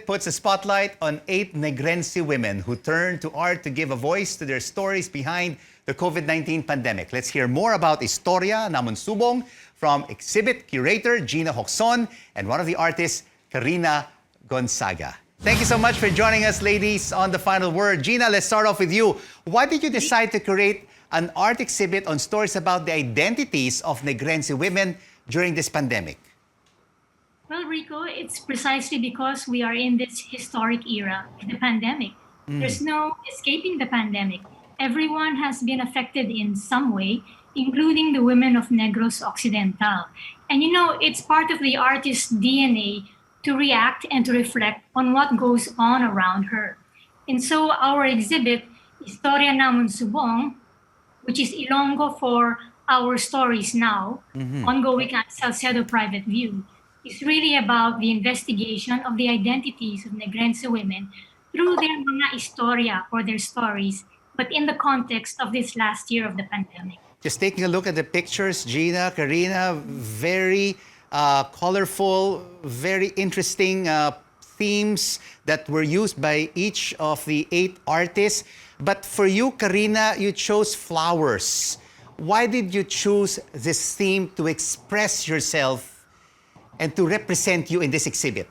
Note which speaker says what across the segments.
Speaker 1: exhibit puts a spotlight on 8 Negrense women who turned to art to give a voice to their stories behind the COVID-19 pandemic. Let's hear more about Istorya Namon Subong from exhibit curator Gina Jocson and one of the artists, Karina Gonzaga. Thank you so much for joining us, ladies, on The Final Word. Gina, let's start off with you. Why did you decide to create an art exhibit on stories about the identities of Negrense women during this pandemic?
Speaker 2: Well, Rico, it's precisely because we are in this historic era, the pandemic. There's no escaping the pandemic. Everyone has been affected in some way, including the women of Negros Occidental. And it's part of the artist's DNA to react and to reflect on what goes on around her. And so our exhibit, Istorya Namon Subong, which is Ilonggo for Our Stories Now, ongoing at Salcedo Private View, is really about the investigation of the identities of Negrense women through their mga istorya or their stories, but in the context of this last year of the pandemic.
Speaker 1: Just taking a look at the pictures, Gina, Karina, very colorful, very interesting themes that were used by each of the 8 artists. But for you, Karina, you chose flowers. Why did you choose this theme to express yourself and to represent you in this exhibit?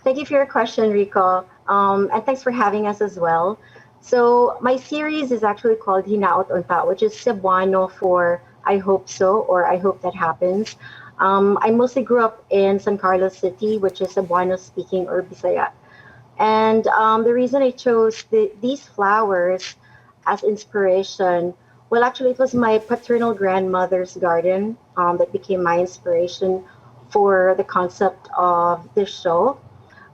Speaker 3: Thank you for your question, Rico. And thanks for having us as well. So my series is actually called Hinaut Unta, which is Cebuano for I hope so, or I hope that happens. I mostly grew up in San Carlos City, which is Cebuano speaking or Bisaya. And the reason I chose these flowers as inspiration, well, actually, it was my paternal grandmother's garden that became my inspiration for the concept of this show.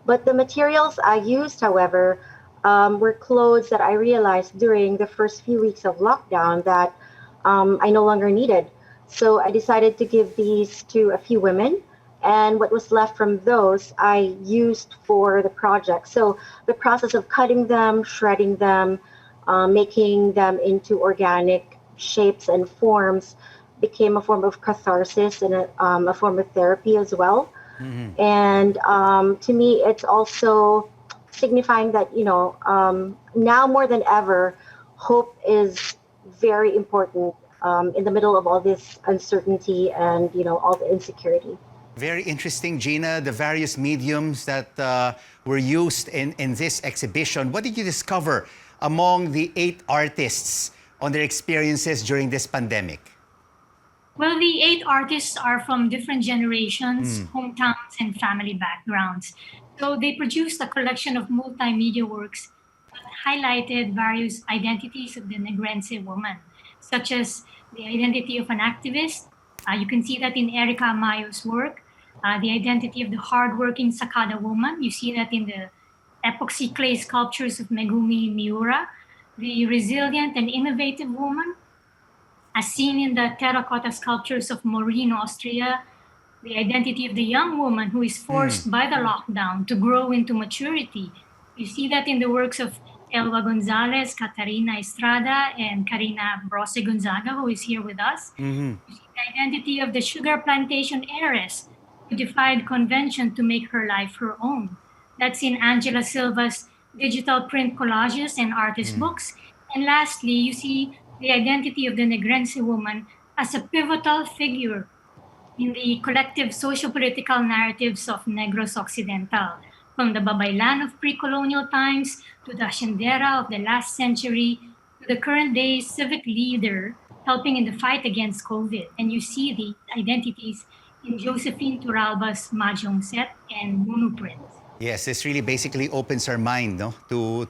Speaker 3: But the materials I used, however, were clothes that I realized during the first few weeks of lockdown that I no longer needed. So I decided to give these to a few women. And what was left from those, I used for the project. So the process of cutting them, shredding them, making them into organic shapes and forms became a form of catharsis and a form of therapy as well. And to me, it's also signifying that, now more than ever, hope is very important in the middle of all this uncertainty and, all the insecurity.
Speaker 1: Very interesting, Gina, the various mediums that were used in this exhibition. What did you discover among the 8 artists on their experiences during this pandemic?
Speaker 2: Well, the 8 artists are from different generations, hometowns, and family backgrounds. So they produced a collection of multimedia works that highlighted various identities of the Negrense woman, such as the identity of an activist. You can see that in Erica Amayo's work. The identity of the hardworking Sakada woman. You see that in the epoxy clay sculptures of Megumi Miura. The resilient and innovative woman, as seen in the terracotta sculptures of Maureen, Austria. The identity of the young woman who is forced by the lockdown to grow into maturity. You see that in the works of Elwa Gonzalez, Catarina Estrada, and Karina Broce Gonzaga, who is here with us. You see the identity of the sugar plantation heiress who defied convention to make her life her own. That's in Angela Silva's digital print collages and artist books. And lastly, you see the identity of the Negrense woman as a pivotal figure in the collective socio-political narratives of Negros Occidental, from the Babaylan of pre-colonial times to the Haciendera of the last century to the current day civic leader helping in the fight against COVID. And you see the identities in Josephine Turalba's Mahjong set and monoprint.
Speaker 1: Yes, this really basically opens our mind to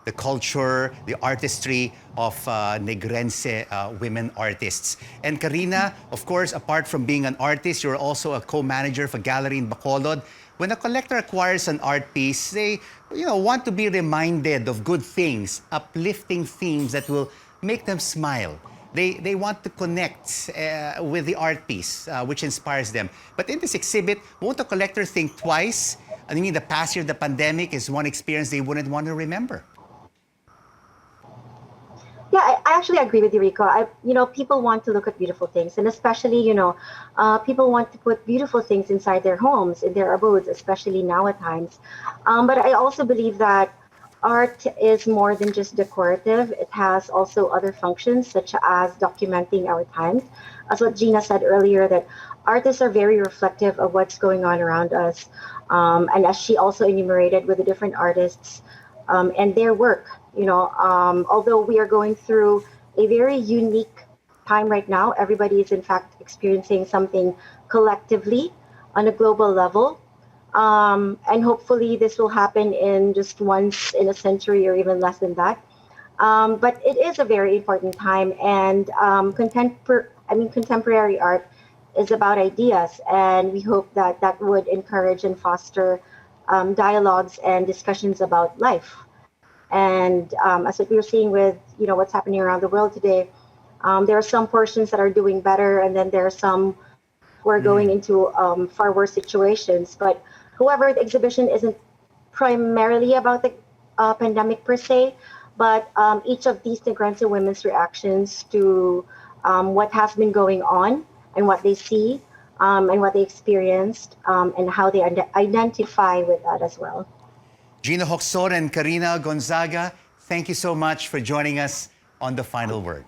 Speaker 1: the culture, the artistry of Negrense women artists. And Karina, of course, apart from being an artist, you're also a co-manager of a gallery in Bacolod. When a collector acquires an art piece, they want to be reminded of good things, uplifting themes that will make them smile. They want to connect with the art piece, which inspires them. But in this exhibit, won't a collector think twice? I mean, the past year, the pandemic is one experience they wouldn't want to remember.
Speaker 3: Yeah, I actually agree with you, Rico. People want to look at beautiful things, and especially, people want to put beautiful things inside their homes, in their abodes, especially now at times. But I also believe that art is more than just decorative. It has also other functions, such as documenting our times. As what Gina said earlier, that artists are very reflective of what's going on around us. And as she also enumerated with the different artists and their work, although we are going through a very unique time right now, everybody is in fact experiencing something collectively on a global level. And hopefully this will happen in just once in a century or even less than that. But it is a very important time, and contemporary art is about ideas, and we hope that that would encourage and foster dialogues and discussions about life. And as what we're seeing with what's happening around the world today, there are some portions that are doing better, and then there are some who are going into far worse situations. But however, the exhibition isn't primarily about the pandemic per se, but each of these Negrense women's reactions to what has been going on and what they see and what they experienced and how they identify with that as well.
Speaker 1: Gina Jocson and Karina Gonzaga, thank you so much for joining us on The Final Word.